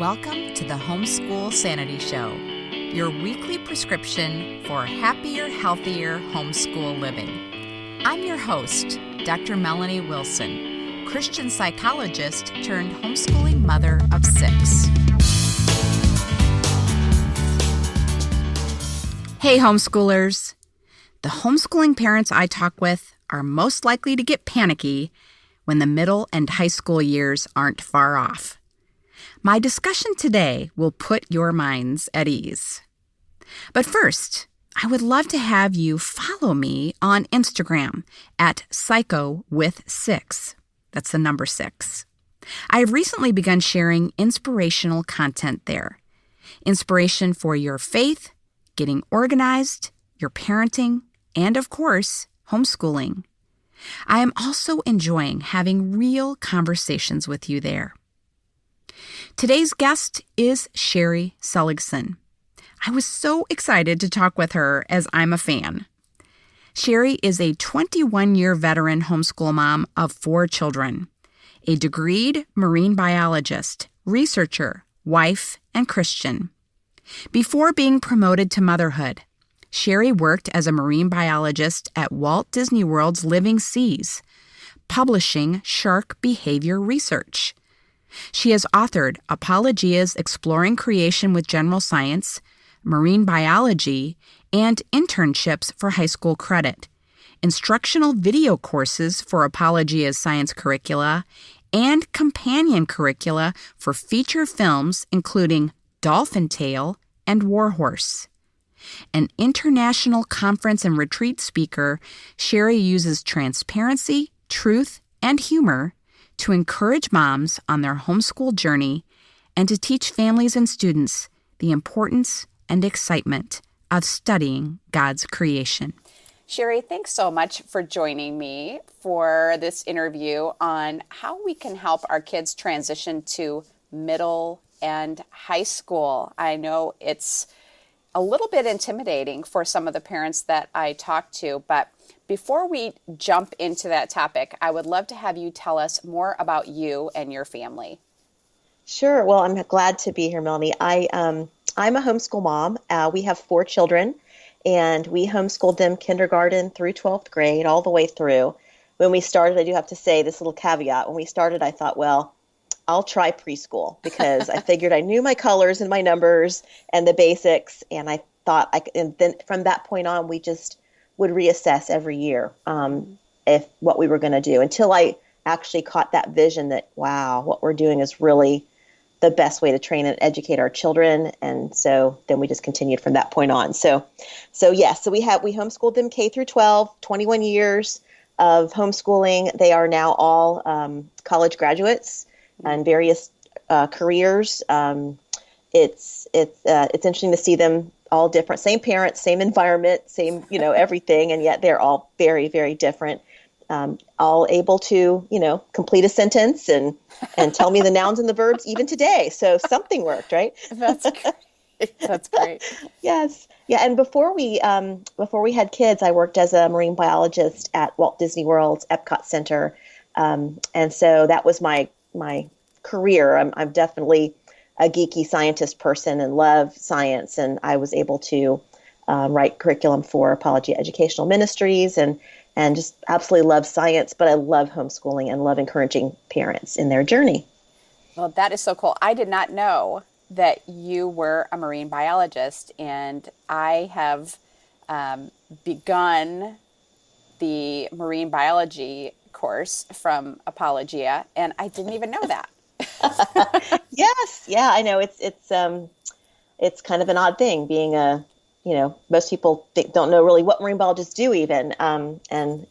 Welcome to the Homeschool Sanity Show, your weekly prescription for happier, healthier homeschool living. I'm your host, Dr. Melanie Wilson, Christian psychologist turned homeschooling mother of 6. Hey, homeschoolers. The homeschooling parents I talk with are most likely to get panicky when the middle and high school years aren't far off. My discussion today will put your minds at ease. But first, I would love to have you follow me on Instagram at psychowith6. That's the number 6. I have recently begun sharing inspirational content there. Inspiration for your faith, getting organized, your parenting, and of course, homeschooling. I am also enjoying having real conversations with you there. Today's guest is Sherry Seligson. I was so excited to talk with her as I'm a fan. Sherry is a 21-year veteran homeschool mom of 4 children, a degreed marine biologist, researcher, wife, and Christian. Before being promoted to motherhood, Sherry worked as a marine biologist at Walt Disney World's Living Seas, publishing shark behavior research. She has authored Apologia's Exploring Creation with General Science, Marine Biology, and Internships for High School Credit, instructional video courses for Apologia's science curricula, and companion curricula for feature films including Dolphin Tale and Warhorse. An international conference and retreat speaker, Sherry uses transparency, truth, and humor to encourage moms on their homeschool journey and to teach families and students the importance and excitement of studying God's creation. Sherry, thanks so much for joining me for this interview on how we can help our kids transition to middle and high school. I know it's a little bit intimidating for some of the parents that I talk to, but before we jump into that topic, I would love to have you tell us more about you and your family. Sure. Well, I'm glad to be here, Melanie. I'm a homeschool mom. We have 4 children, and we homeschooled them kindergarten through 12th grade, all the way through. When we started, I do have to say this little caveat. When we started, I thought, well, I'll try preschool because I figured I knew my colors and my numbers and the basics, and I thought and then from that point on, we just would reassess every year if what we were going to do until I actually caught that vision that, wow, what we're doing is really the best way to train and educate our children. And so then we just continued from that point on. So we homeschooled them K through 12, 21 years of homeschooling. They are now all college graduates and various careers. It's interesting to see them all different, same parents, same environment, same, everything. And yet they're all very, very different, all able to, complete a sentence and tell me the nouns and the verbs even today. So something worked, right? That's great. That's great. Yes. Yeah. And before we had kids, I worked as a marine biologist at Walt Disney World's Epcot Center. And so that was my career. I'm definitely a geeky scientist person and love science. And I was able to write curriculum for Apologia Educational Ministries and just absolutely love science, but I love homeschooling and love encouraging parents in their journey. Well, that is so cool. I did not know that you were a marine biologist, and I have begun the marine biology course from Apologia, and I didn't even know that. Yes. Yeah, I know. It's kind of an odd thing being most people don't know really what marine biologists do even. And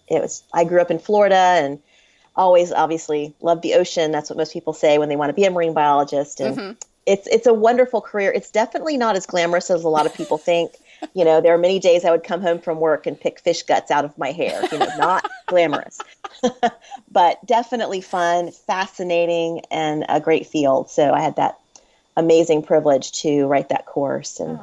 I grew up in Florida and always obviously loved the ocean. That's what most people say when they want to be a marine biologist. And it's a wonderful career. It's definitely not as glamorous as a lot of people think. There are many days I would come home from work and pick fish guts out of my hair, not glamorous, but definitely fun, fascinating, and a great field. So I had that amazing privilege to write that course, and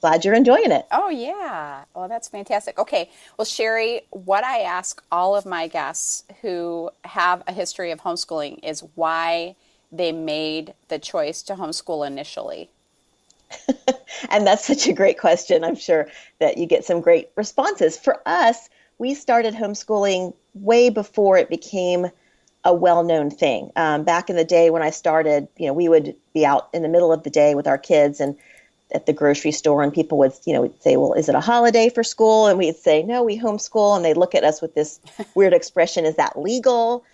glad you're enjoying it. Oh, yeah. Well, that's fantastic. Okay. Well, Sherry, what I ask all of my guests who have a history of homeschooling is why they made the choice to homeschool initially? And that's such a great question. I'm sure that you get some great responses. For us, we started homeschooling way before it became a well-known thing. Back in the day when I started, we would be out in the middle of the day with our kids and at the grocery store, and people would, would say, well, is it a holiday for school? And we'd say, no, we homeschool. And they'd look at us with this weird expression, is that legal?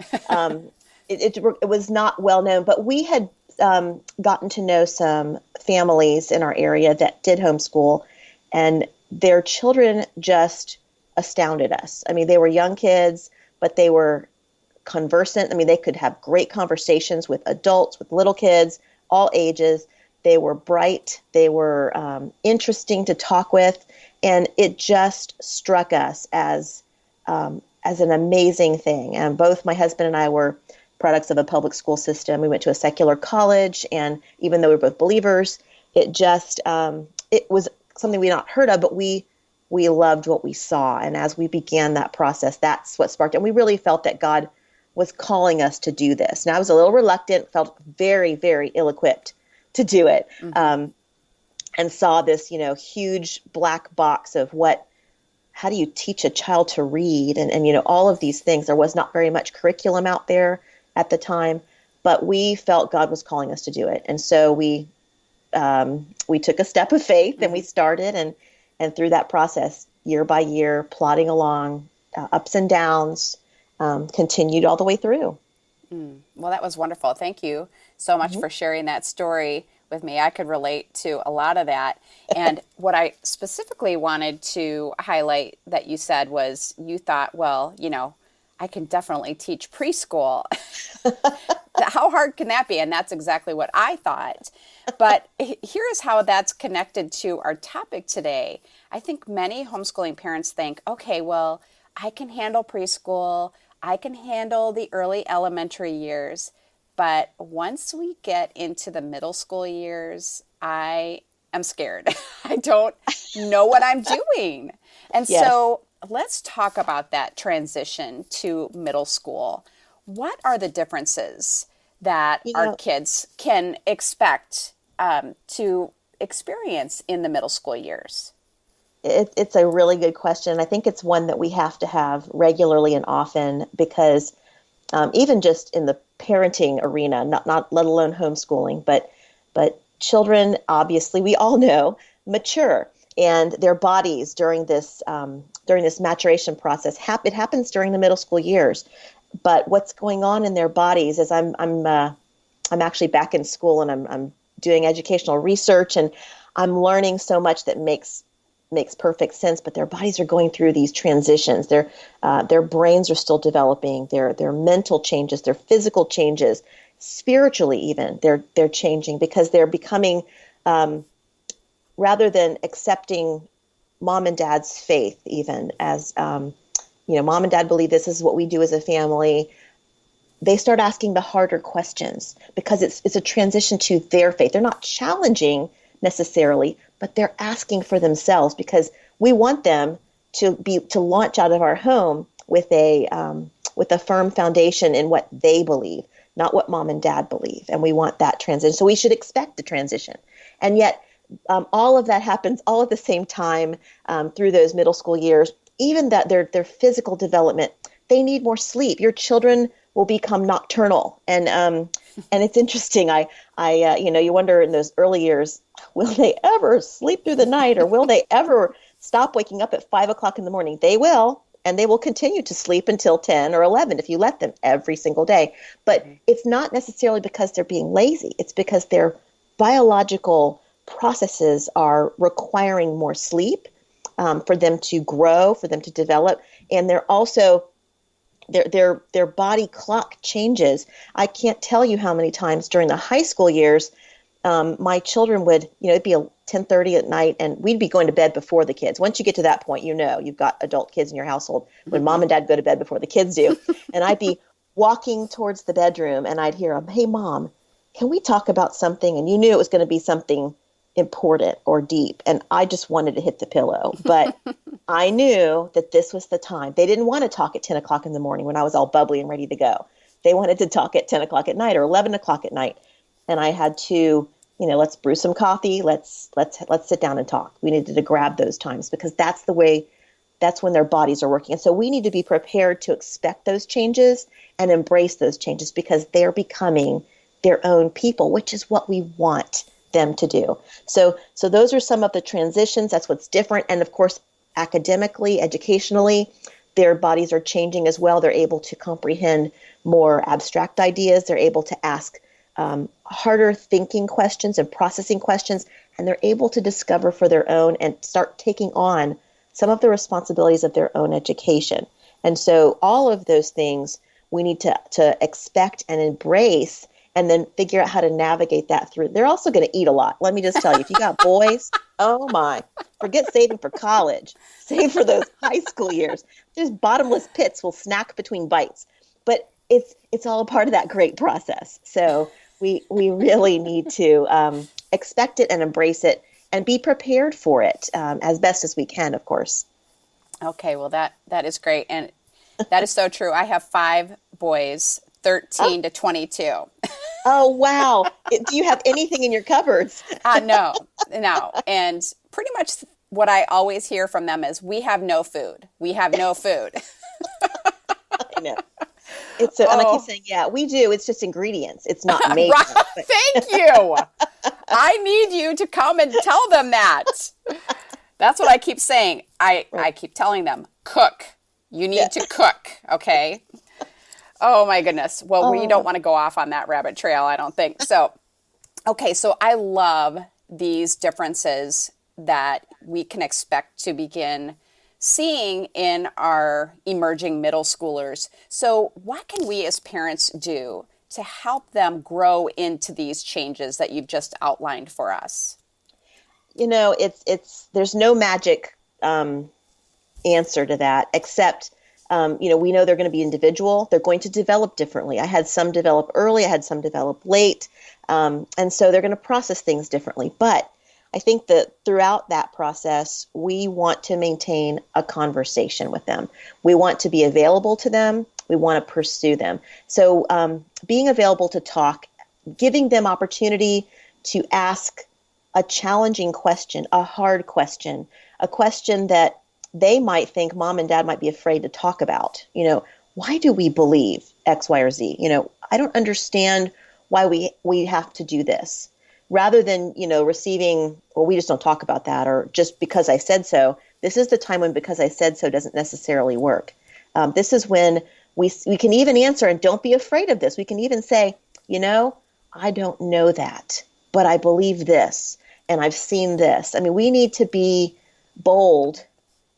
It was not well known, but we had gotten to know some families in our area that did homeschool, and their children just astounded us. I mean, they were young kids, but they were conversant. I mean, they could have great conversations with adults, with little kids, all ages. They were bright. They were interesting to talk with, and it just struck us as an amazing thing. And both my husband and I were products of a public school system. We went to a secular college, and even though we were both believers, it just it was something we not heard of, but we loved what we saw. And as we began that process, that's what sparked it. And we really felt that God was calling us to do this. And I was a little reluctant, felt very, very ill-equipped to do it, and saw this, huge black box of how do you teach a child to read? And all of these things. There was not very much curriculum out there at the time, but we felt God was calling us to do it. And so we took a step of faith, and we started, and through that process, year by year, plodding along, ups and downs, continued all the way through. Well, that was wonderful. Thank you so much for sharing that story with me. I could relate to a lot of that. And what I specifically wanted to highlight that you said was you thought, well, I can definitely teach preschool. How hard can that be? And that's exactly what I thought. But here is how that's connected to our topic today. I think many homeschooling parents think, okay, well, I can handle preschool. I can handle the early elementary years. But once we get into the middle school years, I am scared. I don't know what I'm doing. And so let's talk about that transition to middle school. What are the differences that our kids can expect to experience in the middle school years? It's a really good question. I think it's one that we have to have regularly and often, because even just in the parenting arena, not let alone homeschooling, but children, obviously, we all know, mature, and their bodies during this maturation process, it happens during the middle school years. But what's going on in their bodies is I'm actually back in school, and I'm doing educational research, and I'm learning so much that makes perfect sense. But their bodies are going through these transitions. Their brains are still developing. Their mental changes, their physical changes, spiritually even they're changing, because they're becoming rather than accepting mom and dad's faith, even as mom and dad believe this is what we do as a family. They start asking the harder questions, because it's a transition to their faith. They're not challenging necessarily, but they're asking for themselves, because we want them to launch out of our home with a firm foundation in what they believe, not what mom and dad believe. And we want that transition. So we should expect the transition. And yet all of that happens all at the same time through those middle school years. Even that their physical development, they need more sleep. Your children will become nocturnal, and it's interesting. You wonder in those early years, will they ever sleep through the night, or will they ever stop waking up at 5 o'clock in the morning? They will, and they will continue to sleep until 10 or 11 if you let them, every single day. But it's not necessarily because they're being lazy. It's because their biological processes are requiring more sleep for them to grow, for them to develop, and they're also their body clock changes. I can't tell you how many times during the high school years, my children would, it'd be 10:30 at night, and we'd be going to bed before the kids. Once you get to that point, you've got adult kids in your household when mom and dad go to bed before the kids do. And I'd be walking towards the bedroom, and I'd hear them, "Hey, Mom, can we talk about something?" And you knew it was going to be something important or deep, and I just wanted to hit the pillow. But I knew that this was the time. They didn't want to talk at 10 o'clock in the morning when I was all bubbly and ready to go. they wanted to talk at 10 o'clock at night or 11 o'clock at night. And I had to, let's brew some coffee. Let's sit down and talk. We needed to grab those times because that's when their bodies are working. And so we need to be prepared to expect those changes and embrace those changes because they're becoming their own people, which is what we want them to do. So those are some of the transitions. That's what's different. And of course, academically, educationally, their bodies are changing as well. They're able to comprehend more abstract ideas. They're able to ask harder thinking questions and processing questions, and they're able to discover for their own and start taking on some of the responsibilities of their own education. And so all of those things we need to expect and embrace and then figure out how to navigate that through. They're also going to eat a lot. Let me just tell you, if you got boys, oh my, forget saving for college. Save for those high school years. Just bottomless pits will snack between bites. But it's all a part of that great process. So we really need to expect it and embrace it and be prepared for it as best as we can, of course. Okay, well, that is great. And that is so true. I have 5 boys, 13 to 22. Oh, wow. Do you have anything in your cupboards? No. And pretty much what I always hear from them is, we have no food. We have no food. I know. And I keep saying, yeah, we do. It's just ingredients. It's not made. Right. Thank you. I need you to come and tell them that. That's what I keep saying. I keep telling them, cook. You need to cook, okay? Oh, my goodness. Well, we don't want to go off on that rabbit trail, I don't think. So, okay, so I love these differences that we can expect to begin seeing in our emerging middle schoolers. So what can we as parents do to help them grow into these changes that you've just outlined for us? There's no magic answer to that, except, we know they're going to be individual. They're going to develop differently. I had some develop early. I had some develop late. And so they're going to process things differently. But I think that throughout that process, we want to maintain a conversation with them. We want to be available to them. We want to pursue them. So being available to talk, giving them opportunity to ask a challenging question, a hard question, a question that they might think mom and dad might be afraid to talk about. Why do we believe X, Y, or Z? I don't understand why we have to do this. Rather than, receiving, well, we just don't talk about that, or just because I said so. This is the time when because I said so doesn't necessarily work. This is when we can even answer, and don't be afraid of this. We can even say, I don't know that, but I believe this, and I've seen this. I mean, we need to be bold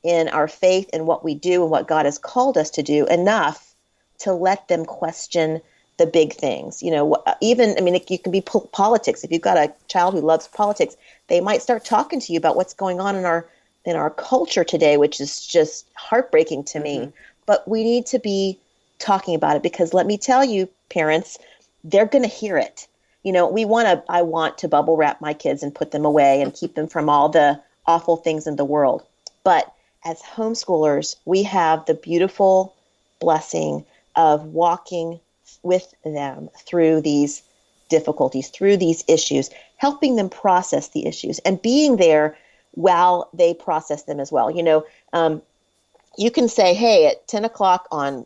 in our faith and what we do and what God has called us to do enough to let them question the big things. It can be politics. If you've got a child who loves politics, they might start talking to you about what's going on in our culture today, which is just heartbreaking to me. But we need to be talking about it because let me tell you, parents, they're going to hear it. I want to bubble wrap my kids and put them away and keep them from all the awful things in the world. But as homeschoolers, we have the beautiful blessing of walking with them through these difficulties, through these issues, helping them process the issues and being there while they process them as well. You can say, hey, at 10 o'clock on,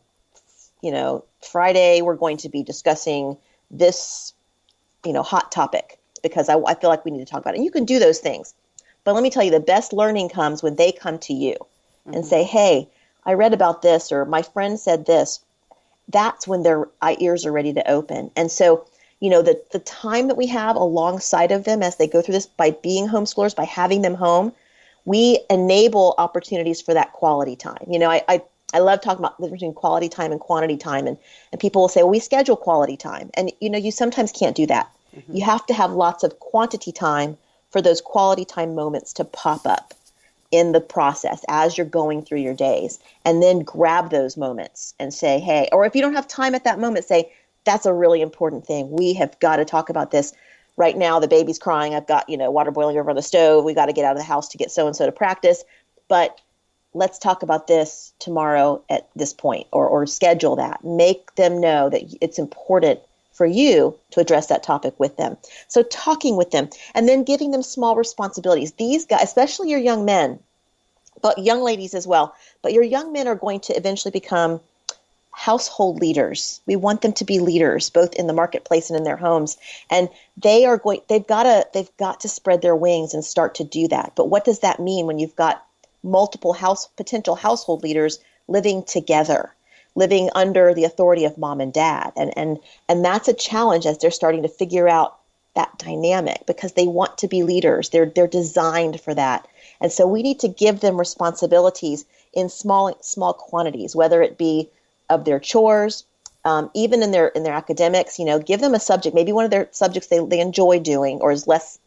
Friday, we're going to be discussing this, hot topic because I feel like we need to talk about it. And you can do those things. But let me tell you, the best learning comes when they come to you and say, hey, I read about this, or my friend said this. That's when their ears are ready to open. And so, the time that we have alongside of them as they go through this, by being homeschoolers, by having them home, we enable opportunities for that quality time. I love talking about the difference between quality time and quantity time. And people will say, well, we schedule quality time. And, you sometimes can't do that. You have to have lots of quantity time for those quality time moments to pop up in the process as you're going through your days, and then grab those moments and say, hey, or if you don't have time at that moment, say, that's a really important thing. We have got to talk about this right now. The baby's crying. I've got, water boiling over on the stove. We got to get out of the house to get so-and-so to practice. But let's talk about this tomorrow at this point, or schedule that. Make them know that it's important for you to address that topic with them. So talking with them and then giving them small responsibilities. These guys, especially your young men, but young ladies as well, but your young men are going to eventually become household leaders. We want them to be leaders, both in the marketplace and in their homes. And they've got to spread their wings and start to do that. But what does that mean when you've got multiple potential household leaders living together, living under the authority of mom and dad? And that's a challenge as they're starting to figure out that dynamic, because they want to be leaders. They're designed for that. And so we need to give them responsibilities in small quantities, whether it be of their chores, even in their academics. Give them a subject, maybe one of their subjects they enjoy doing, or is less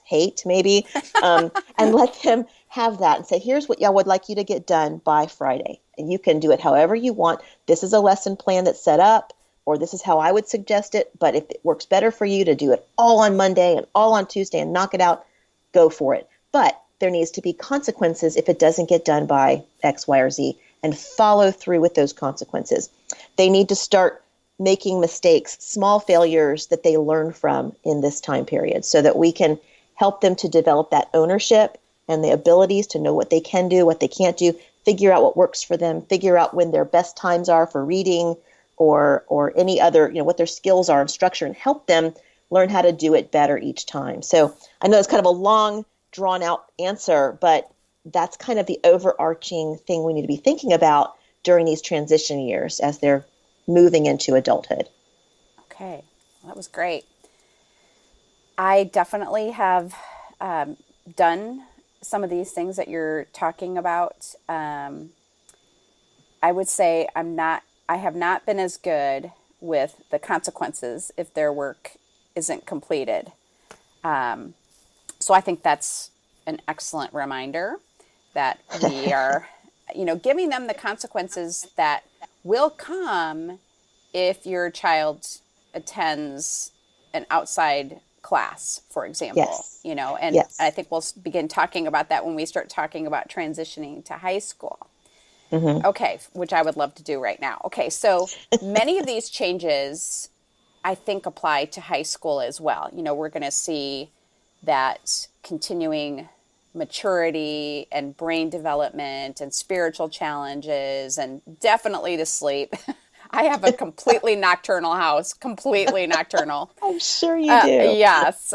hate, maybe, and let them have that and say, here's what I would like you to get done by Friday. And you can do it however you want. This is a lesson plan that's set up, or this is how I would suggest it. But if it works better for you to do it all on Monday and all on Tuesday and knock it out, go for it. But there needs to be consequences if it doesn't get done by X, Y, or Z, and follow through with those consequences. They need to start making mistakes, small failures that they learn from in this time period, so that we can help them to develop that ownership and the abilities to know what they can do, what they can't do, figure out what works for them, figure out when their best times are for reading or any other, what their skills are in structure, and help them learn how to do it better each time. So I know it's kind of a long, drawn out answer, but that's kind of the overarching thing we need to be thinking about during these transition years as they're moving into adulthood. Okay, well, that was great. I definitely have done some of these things that you're talking about. I would say I have not been as good with the consequences if their work isn't completed. So I think that's an excellent reminder that we are, giving them the consequences that will come if your child attends an outside class, for example. Yes. And yes. I think we'll begin talking about that when we start talking about transitioning to high school. Mm-hmm. Okay, which I would love to do right now. Okay, so many of these changes, I think, apply to high school as well. We're going to see that continuing maturity and brain development and spiritual challenges, and definitely the sleep. I have a completely nocturnal house, completely nocturnal. I'm sure you do. Yes.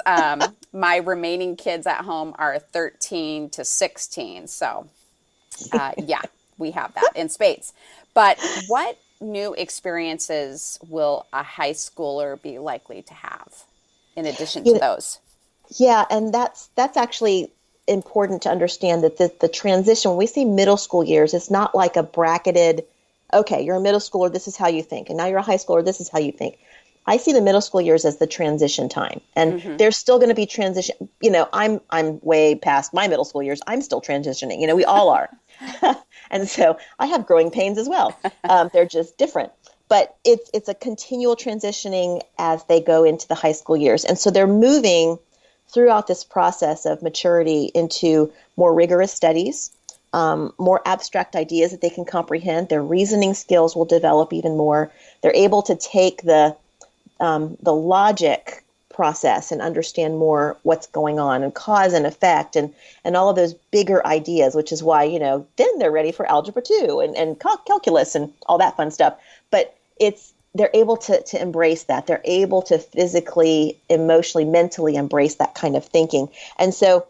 My remaining kids at home are 13 to 16. So, yeah, we have that in spades. But what new experiences will a high schooler be likely to have in addition to those? Yeah, and that's actually important to understand, that the transition, when we see middle school years, it's not like a bracketed, okay, you're a middle schooler, this is how you think, and now you're a high schooler, this is how you think. I see the middle school years as the transition time, and there's still going to be transition. I'm way past my middle school years. I'm still transitioning. We all are, and so I have growing pains as well. They're just different, but it's a continual transitioning as they go into the high school years, and so they're moving throughout this process of maturity into more rigorous studies, more abstract ideas that they can comprehend. Their reasoning skills will develop even more. They're able to take the logic process and understand more what's going on, and cause and effect, and all of those bigger ideas, which is why, then they're ready for algebra 2 and calculus and all that fun stuff. But they're able to embrace that. They're able to physically, emotionally, mentally embrace that kind of thinking. And so,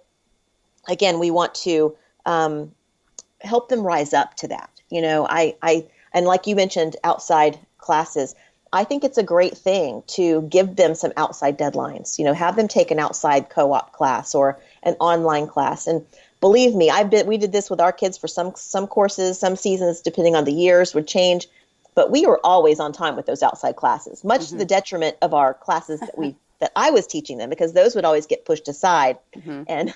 again, we want to help them rise up to that. And like you mentioned, outside classes, I think it's a great thing to give them some outside deadlines. Have them take an outside co-op class or an online class. And believe me, we did this with our kids for some courses, some seasons, depending on the years, would change. But we were always on time with those outside classes, much to the detriment of our classes that I was teaching them, because those would always get pushed aside, and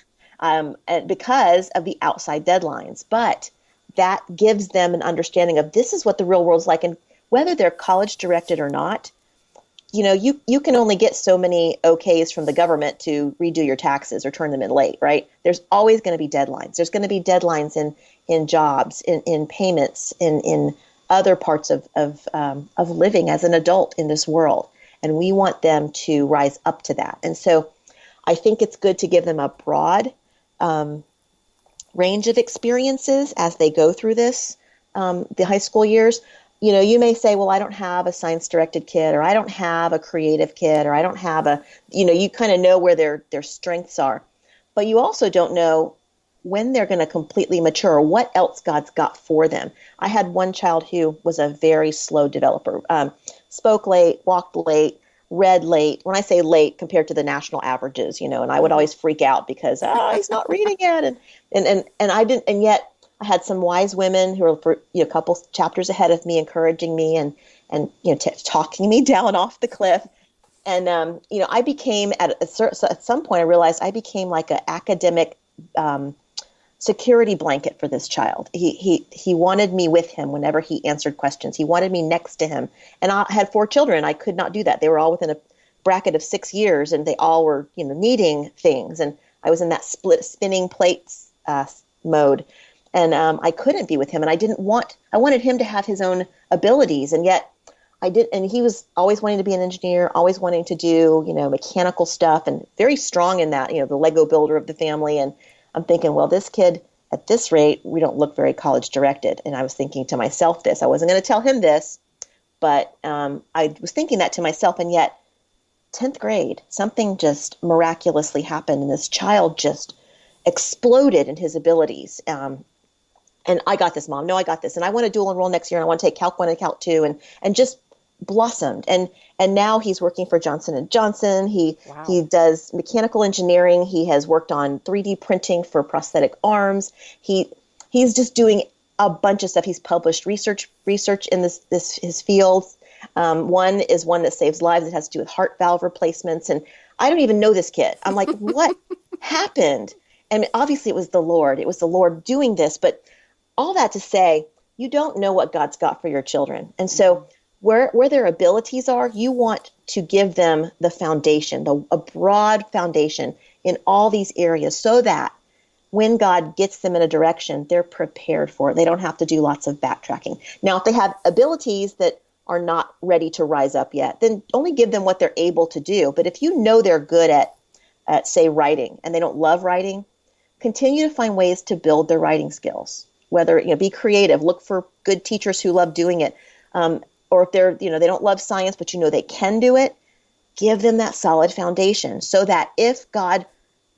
because of the outside deadlines. But that gives them an understanding of, this is what the real world's like, and whether they're college directed or not, you can only get so many okays from the government to redo your taxes or turn them in late, right? There's always going to be deadlines. There's going to be deadlines in jobs, in payments, in other parts of living as an adult in this world. And we want them to rise up to that. And so I think it's good to give them a broad range of experiences as they go through this, the high school years. You may say, well, I don't have a science-directed kid, or I don't have a creative kid, or I don't have you kind of know where their strengths are. But you also don't know when they're going to completely mature, or what else God's got for them. I had one child who was a very slow developer, spoke late, walked late, read late. When I say late compared to the national averages, and I would always freak out because, he's not reading yet. And I didn't, and yet I had some wise women who were a couple chapters ahead of me, encouraging me and talking me down off the cliff. And I became at some point I realized I became like an academic security blanket for this child. He wanted me with him whenever he answered questions. He wanted me next to him. And I had 4 children. I could not do that. They were all within a bracket of 6 years, and they all were needing things. And I was in that spinning plates mode. And I couldn't be with him, and I wanted him to have his own abilities, and yet I did. And he was always wanting to be an engineer, always wanting to do, mechanical stuff, and very strong in that, the Lego builder of the family. And I'm thinking, well, this kid at this rate, we don't look very college directed. And I was thinking to myself this, I wasn't going to tell him this, but I was thinking that to myself. And yet 10th grade, something just miraculously happened, and this child just exploded in his abilities. And I got this, Mom. No, I got this. And I want to dual enroll next year. And I want to take Calc 1 and Calc 2 and just blossomed. And now he's working for Johnson & Johnson. He does mechanical engineering. He has worked on 3D printing for prosthetic arms. He's just doing a bunch of stuff. He's published research in his fields. One that saves lives. It has to do with heart valve replacements. And I don't even know this kid. I'm like, what happened? And obviously it was the Lord. It was the Lord doing this. But all that to say, you don't know what God's got for your children. And so where their abilities are, you want to give them the foundation, a broad foundation in all these areas, so that when God gets them in a direction, they're prepared for it. They don't have to do lots of backtracking. Now, if they have abilities that are not ready to rise up yet, then only give them what they're able to do. But if you know they're good at say, writing, and they don't love writing, continue to find ways to build their writing skills. Whether, be creative, look for good teachers who love doing it. Or if they're, they don't love science, but they can do it, give them that solid foundation so that if God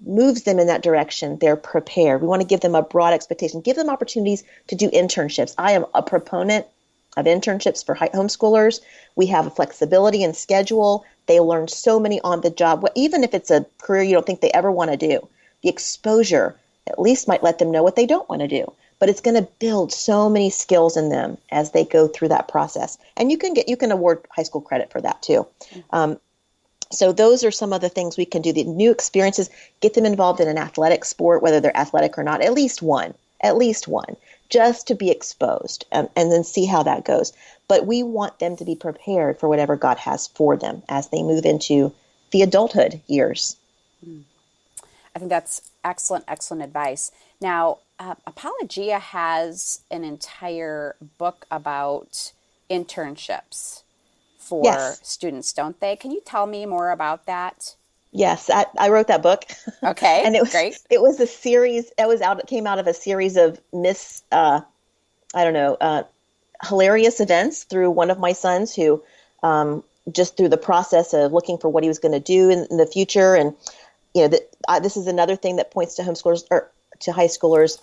moves them in that direction, they're prepared. We want to give them a broad expectation, give them opportunities to do internships. I am a proponent of internships for homeschoolers. We have a flexibility in schedule. They learn so many on the job, even if it's a career you don't think they ever want to do. The exposure at least might let them know what they don't want to do. But it's going to build so many skills in them as they go through that process. And you can award high school credit for that too. So those are some of the things we can do. The new experiences, get them involved in an athletic sport, whether they're athletic or not, at least one, just to be exposed, and then see how that goes. But we want them to be prepared for whatever God has for them as they move into the adulthood years. I think that's excellent advice. Now, Apologia has an entire book about internships for students, don't they? Can you tell me more about that? Yes, I wrote that book. Okay, and it was great. It was a series. It came out of a series of hilarious events through one of my sons who, just through the process of looking for what he was going to do in the future, and this is another thing that points to homeschoolers or to high schoolers.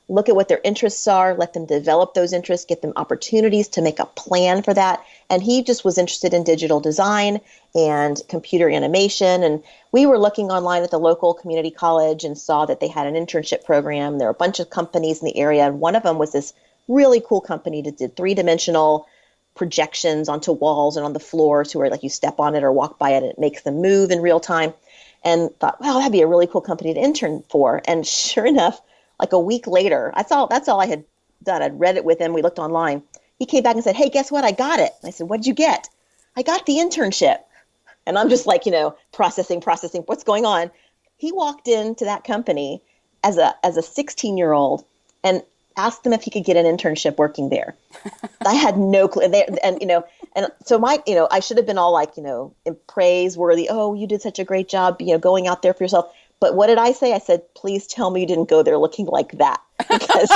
Look at what their interests are, let them develop those interests, get them opportunities to make a plan for that. And he just was interested in digital design and computer animation. And we were looking online at the local community college and saw that they had an internship program. There were a bunch of companies in the area. And one of them was this really cool company that did 3-dimensional projections onto walls and on the floor to where like you step on it or walk by it and it makes them move in real time. And thought, wow, that'd be a really cool company to intern for. And sure enough, like a week later, that's all I had done. I'd read it with him. We looked online. He came back and said, hey, guess what? I got it. And I said, what'd you get? I got the internship. And I'm just like, processing what's going on. He walked into that company as a 16-year-old and asked them if he could get an internship working there. I had no clue. And so I should have been all like, praiseworthy. Oh, you did such a great job, going out there for yourself. But what did I say? I said, please tell me you didn't go there looking like that, because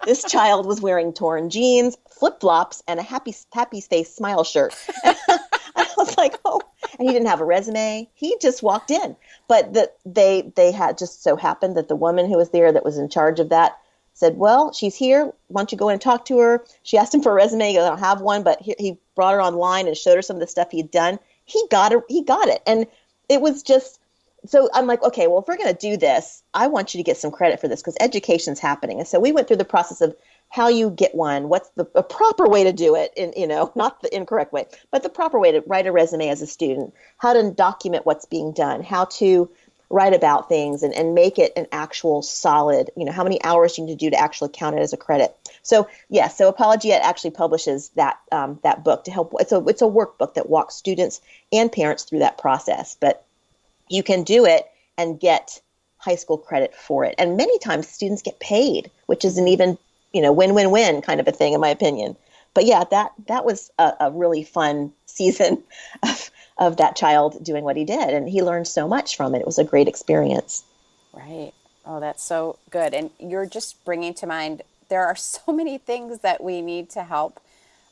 this child was wearing torn jeans, flip-flops, and a happy face smile shirt. I was like, oh, and he didn't have a resume. He just walked in. But they had just so happened that the woman who was there that was in charge of that said, well, she's here. Why don't you go in and talk to her? She asked him for a resume. He goes, I don't have one, but he brought her online and showed her some of the stuff he'd done. He got it. And it was just, so I'm like, okay, well, if we're going to do this, I want you to get some credit for this because education's happening. And so we went through the process of how you get one, what's a proper way to do it, not the incorrect way, but the proper way to write a resume as a student, how to document what's being done, how to write about things and make it an actual solid, how many hours you need to do to actually count it as a credit. So so Apologia actually publishes that book to help. It's a workbook that walks students and parents through that process, but you can do it and get high school credit for it. And many times students get paid, which is an even, win-win-win kind of a thing, in my opinion. But yeah, that was a really fun season of that child doing what he did. And he learned so much from it. It was a great experience. Right. Oh, that's so good. And you're just bringing to mind, there are so many things that we need to help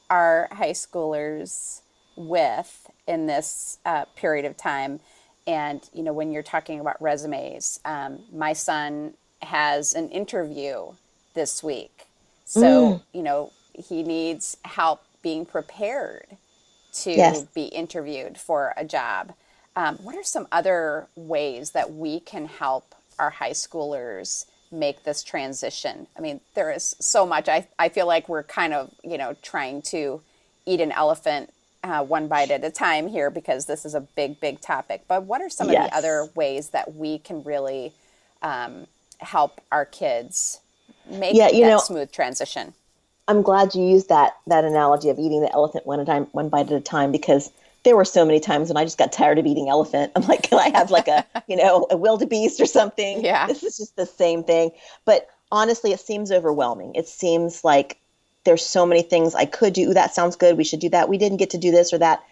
our high schoolers with in this period of time. And, when you're talking about resumes, my son has an interview this week. So, he needs help being prepared to be interviewed for a job. What are some other ways that we can help our high schoolers make this transition? I mean, there is so much. I feel like we're kind of, trying to eat an elephant one bite at a time here because this is a big, big topic. But what are some of the other ways that we can really help our kids make that smooth transition? I'm glad you used that analogy of eating the elephant one bite at a time, because there were so many times when I just got tired of eating elephant. I'm like, can I have like a wildebeest or something? Yeah. This is just the same thing. But honestly, it seems overwhelming. It seems like there's so many things I could do. Ooh, that sounds good. We should do that. We didn't get to do this or that.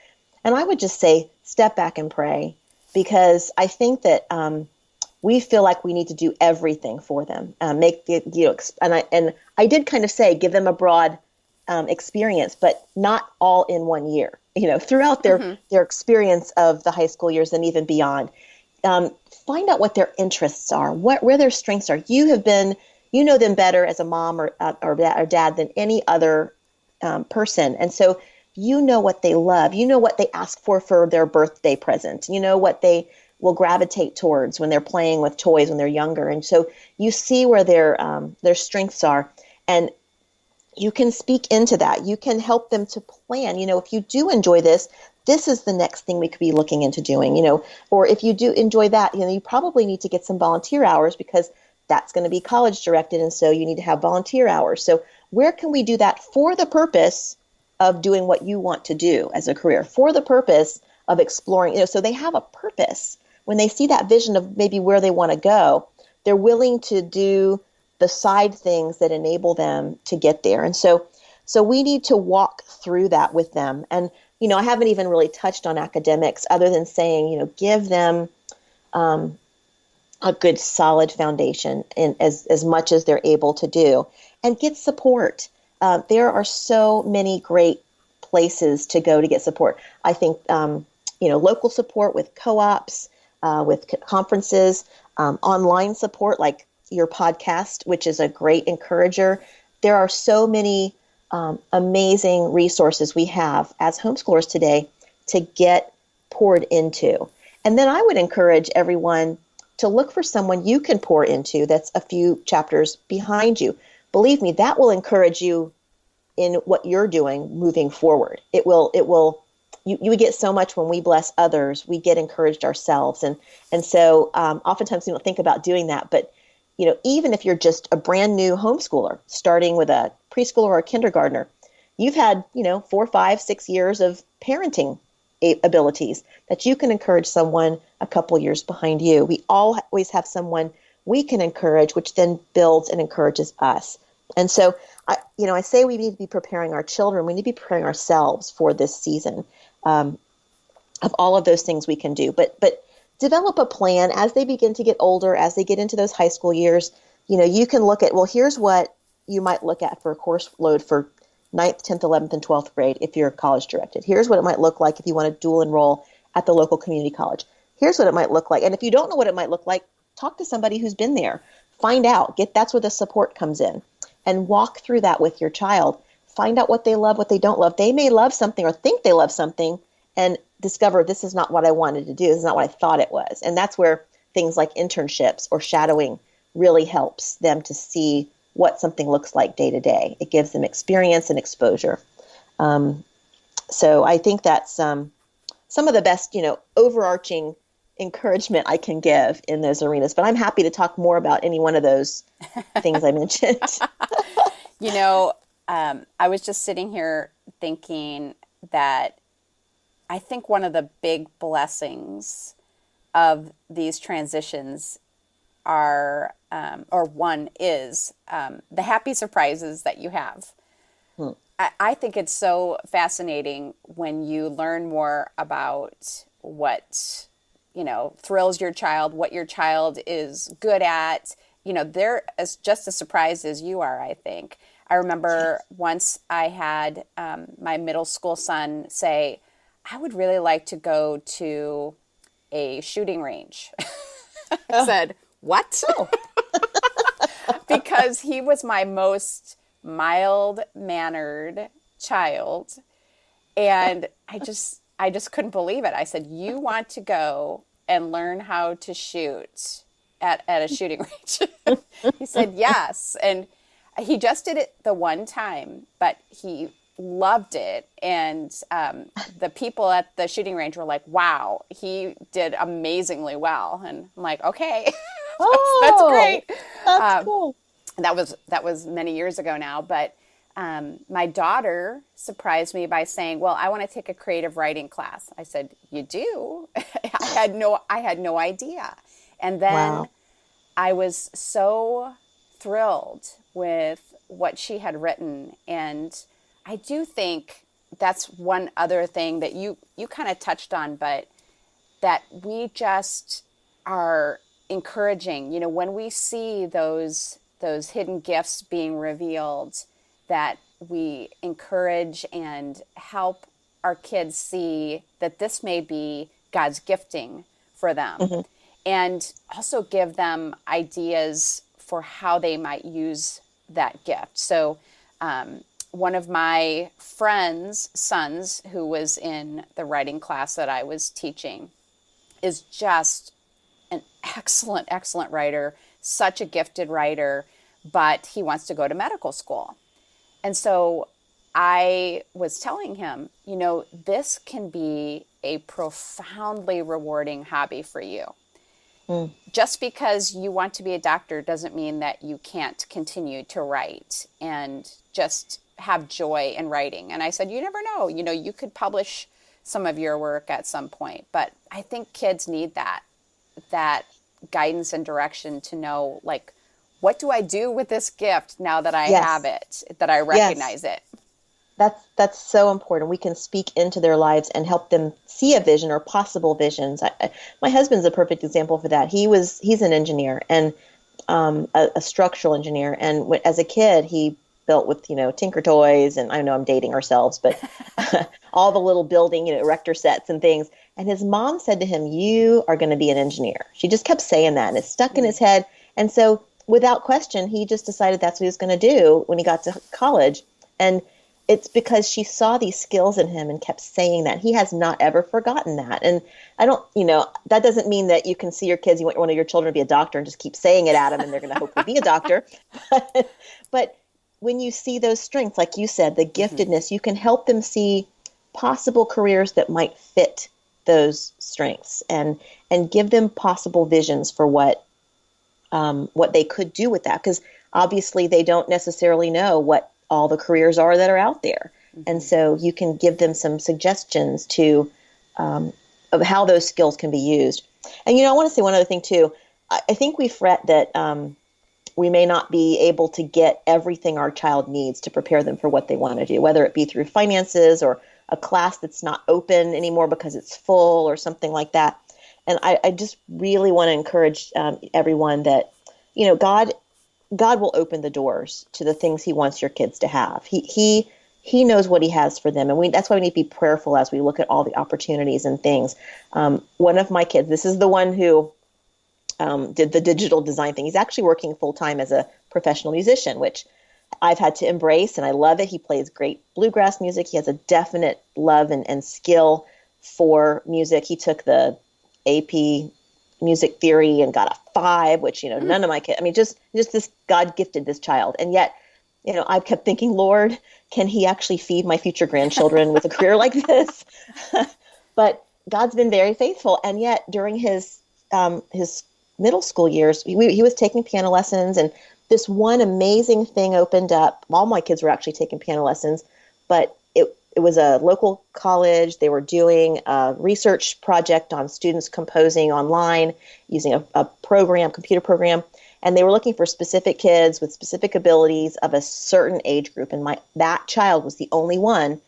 And I would just say, step back and pray, because I think that we feel like we need to do everything for them. And I did kind of say, give them a broad experience, but not all in 1 year. Throughout their experience of the high school years and even beyond, find out what their interests are, where their strengths are. You know them better as a mom or dad than any other person, and so you know what they love. You know what they ask for their birthday present. You know what they will gravitate towards when they're playing with toys when they're younger. And so you see where their strengths are, and you can speak into that. You can help them to plan. If you do enjoy this is the next thing we could be looking into doing, or if you do enjoy that, you probably need to get some volunteer hours because that's going to be college directed. And so you need to have volunteer hours. So where can we do that for the purpose of doing what you want to do as a career, for the purpose of exploring, so they have a purpose. When they see that vision of maybe where they want to go, they're willing to do the side things that enable them to get there. And so we need to walk through that with them. And, I haven't even really touched on academics other than saying, give them a good solid foundation in as much as they're able to do, and get support. There are so many great places to go to get support. I think, local support with co-ops, with conferences, online support like your podcast, which is a great encourager. There are so many amazing resources we have as homeschoolers today to get poured into. And then I would encourage everyone to look for someone you can pour into that's a few chapters behind you. Believe me, that will encourage you in what you're doing moving forward. It will, you get so much when we bless others, we get encouraged ourselves. And so oftentimes we don't think about doing that, but even if you're just a brand new homeschooler, starting with a preschooler or a kindergartner, you've had, 4, 5, 6 years of parenting abilities, that you can encourage someone a couple years behind you. We always have someone we can encourage, which then builds and encourages us. And so, I say we need to be preparing our children. We need to be preparing ourselves for this season of all of those things we can do. But develop a plan as they begin to get older, as they get into those high school years. You can look at, well, here's what you might look at for a course load for 9th, 10th, 11th, and 12th grade if you're college directed. Here's what it might look like if you want to dual enroll at the local community college. Here's what it might look like. And if you don't know what it might look like, talk to somebody who's been there. Find out. That's where the support comes in. And walk through that with your child. Find out what they love, what they don't love. They may love something or think they love something and discover this is not what I wanted to do. This is not what I thought it was. And that's where things like internships or shadowing really helps them to see what something looks like day to day. It gives them experience and exposure. So I think that's some of the best, overarching encouragement I can give in those arenas. But I'm happy to talk more about any one of those things I mentioned. I was just sitting here thinking that I think one of the big blessings of these transitions are, one is the happy surprises that you have. I think it's so fascinating when you learn more about what, thrills your child, what your child is good at. They're just as surprised as you are, I think. I remember once I had my middle school son say, I would really like to go to a shooting range. I said, what? Oh. Because he was my most mild-mannered child. And I just couldn't believe it. I said, you want to go and learn how to shoot at a shooting range? He said, yes. And he just did it the one time, but he loved it. And the people at the shooting range were like, wow, he did amazingly well. And I'm like, okay, that's great. That's cool. That was many years ago now, but my daughter surprised me by saying, well, I want to take a creative writing class. I said, you do? I had no idea. And then I was so thrilled with what she had written. And I do think that's one other thing that you kind of touched on, but that we just are encouraging, when we see those hidden gifts being revealed, that we encourage and help our kids see that this may be God's gifting for them. Mm-hmm. And also give them ideas for how they might use that gift. So one of my friend's sons who was in the writing class that I was teaching is just an excellent, excellent writer, such a gifted writer, but he wants to go to medical school. And so I was telling him, this can be a profoundly rewarding hobby for you. Just because you want to be a doctor doesn't mean that you can't continue to write and just have joy in writing. And I said, you never know, you could publish some of your work at some point, but I think kids need that guidance and direction to know, like, what do I do with this gift now that I have it, that I recognize it? That's so important. We can speak into their lives and help them see a vision or possible visions. My husband's a perfect example for that. He's an engineer and a structural engineer. And as a kid, he built with, Tinker Toys, and I know I'm dating ourselves, but all the little building, erector sets and things. And his mom said to him, you are going to be an engineer. She just kept saying that, and it stuck in his head. And so without question, he just decided that's what he was going to do when he got to college. And it's because she saw these skills in him and kept saying that. He has not ever forgotten that. And I don't, that doesn't mean that you can see your kids, you want one of your children to be a doctor and just keep saying it at them and they're going to hopefully be a doctor. But when you see those strengths, like you said, the giftedness, you can help them see possible careers that might fit those strengths and give them possible visions for what they could do with that. Because obviously they don't necessarily know what all the careers are that are out there. Mm-hmm. And so you can give them some suggestions to of how those skills can be used. And, I want to say one other thing too. I think we fret that we may not be able to get everything our child needs to prepare them for what they want to do, whether it be through finances or a class that's not open anymore because it's full or something like that. And I just really want to encourage everyone that, God will open the doors to the things He wants your kids to have. He knows what He has for them, and that's why we need to be prayerful as we look at all the opportunities and things. One of my kids, this is the one who did the digital design thing. He's actually working full time as a professional musician, which I've had to embrace, and I love it. He plays great bluegrass music. He has a definite love and skill for music. He took the AP music theory and got a 5, which, none of my kids, just this, God gifted this child. And yet, I've kept thinking, Lord, can he actually feed my future grandchildren with a career like this? But God's been very faithful. And yet during his middle school years, he was taking piano lessons, and this one amazing thing opened up. All my kids were actually taking piano lessons, but it was a local college. They were doing a research project on students composing online using a computer program, and they were looking for specific kids with specific abilities of a certain age group. And that child was the only one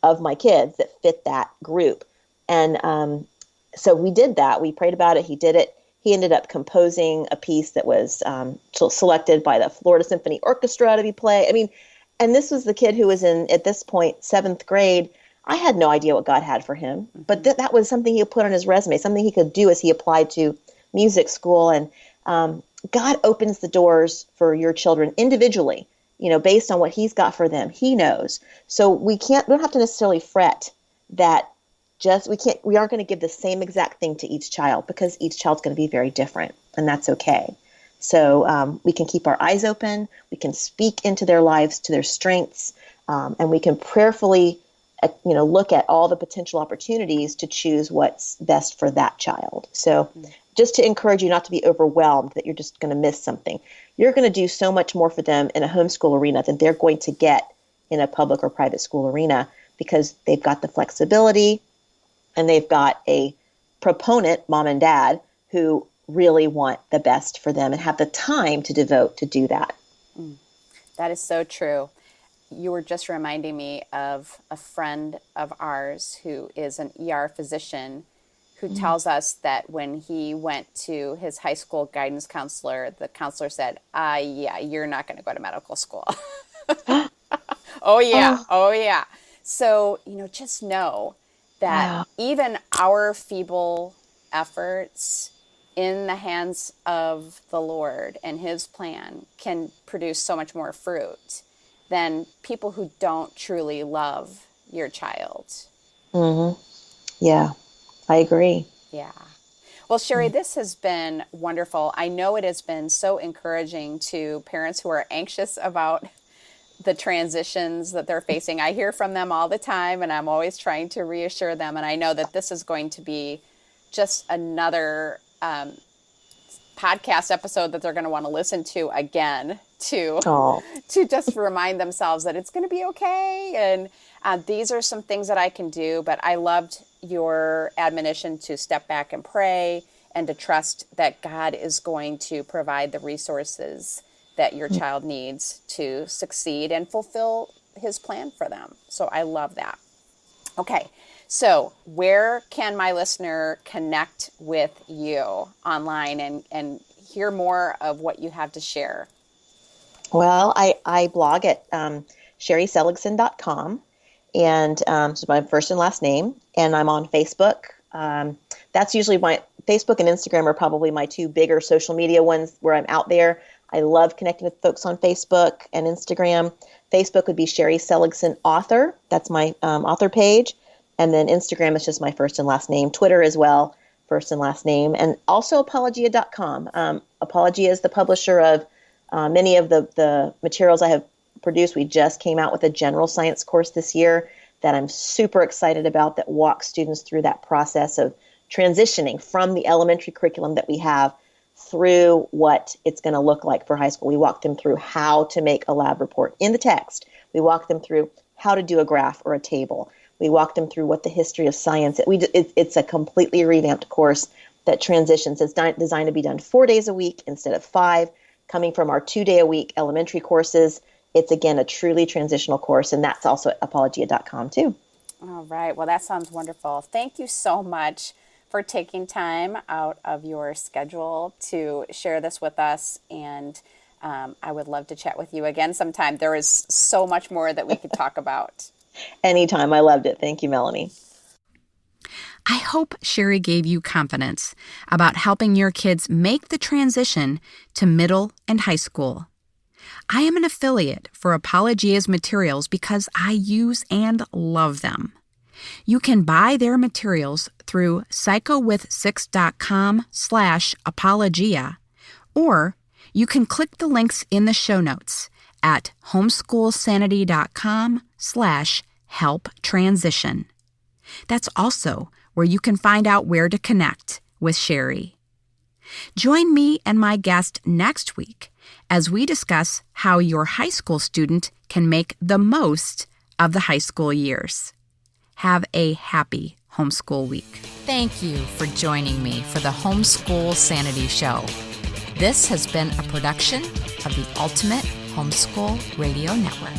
of my kids that fit that group. And so we did that. We prayed about it. He did it. He ended up composing a piece that was selected by the Florida Symphony Orchestra to be played. And this was the kid who was in, at this point, 7th grade. I had no idea what God had for him, but that was something he put on his resume, something he could do as he applied to music school. And God opens the doors for your children individually, based on what He's got for them. He knows. So we don't have to necessarily fret that we aren't going to give the same exact thing to each child, because each child's going to be very different, and that's okay. So we can keep our eyes open, we can speak into their lives, to their strengths, and we can prayerfully, look at all the potential opportunities to choose what's best for that child. So just to encourage you not to be overwhelmed that you're just going to miss something. You're going to do so much more for them in a homeschool arena than they're going to get in a public or private school arena, because they've got the flexibility and they've got a proponent, mom and dad, who really want the best for them and have the time to devote to do that. That is so true. You were just reminding me of a friend of ours who is an ER physician who tells us that when he went to his high school guidance counselor, the counselor said, yeah, you're not going to go to medical school. Oh, yeah. So, just know that even our feeble efforts in the hands of the Lord and His plan can produce so much more fruit than people who don't truly love your child. Mm-hmm. Yeah, I agree. Yeah. Well, Sherry, this has been wonderful. I know it has been so encouraging to parents who are anxious about the transitions that they're facing. I hear from them all the time, and I'm always trying to reassure them. And I know that this is going to be just another podcast episode that they're going to want to listen to again to just remind themselves that it's going to be okay. And these are some things that I can do, but I loved your admonition to step back and pray and to trust that God is going to provide the resources that your child needs to succeed and fulfill His plan for them. So I love that. Okay. So where can my listener connect with you online and hear more of what you have to share? Well, I blog at sherryseligson.com, and so my first and last name, and I'm on Facebook. That's usually my Facebook and Instagram are probably my two bigger social media ones where I'm out there. I love connecting with folks on Facebook and Instagram. Facebook would be Sherry Seligson Author. That's my author page. And then Instagram is just my first and last name. Twitter as well, first and last name. And also Apologia.com. Apologia is the publisher of many of the materials I have produced. We just came out with a general science course this year that I'm super excited about, that walks students through that process of transitioning from the elementary curriculum that we have through what it's going to look like for high school. We walk them through how to make a lab report in the text. We walk them through how to do a graph or a table. We walked them through what the history of science. It's a completely revamped course that transitions. It's designed to be done 4 days a week instead of 5, coming from our 2-day-a-week elementary courses. It's, again, a truly transitional course, and that's also at apologia.com too. All right. Well, that sounds wonderful. Thank you so much for taking time out of your schedule to share this with us. And I would love to chat with you again sometime. There is so much more that we could talk about. Anytime. I loved it. Thank you, Melanie. I hope Sherry gave you confidence about helping your kids make the transition to middle and high school. I am an affiliate for Apologia's materials because I use and love them. You can buy their materials through psychowith6.com/apologia, or you can click the links in the show notes at homeschoolsanity.com/help-transition. That's also where you can find out where to connect with Sherry. Join me and my guest next week as we discuss how your high school student can make the most of the high school years. Have a happy homeschool week. Thank you for joining me for the Homeschool Sanity Show. This has been a production of the Ultimate Homeschool Radio Network.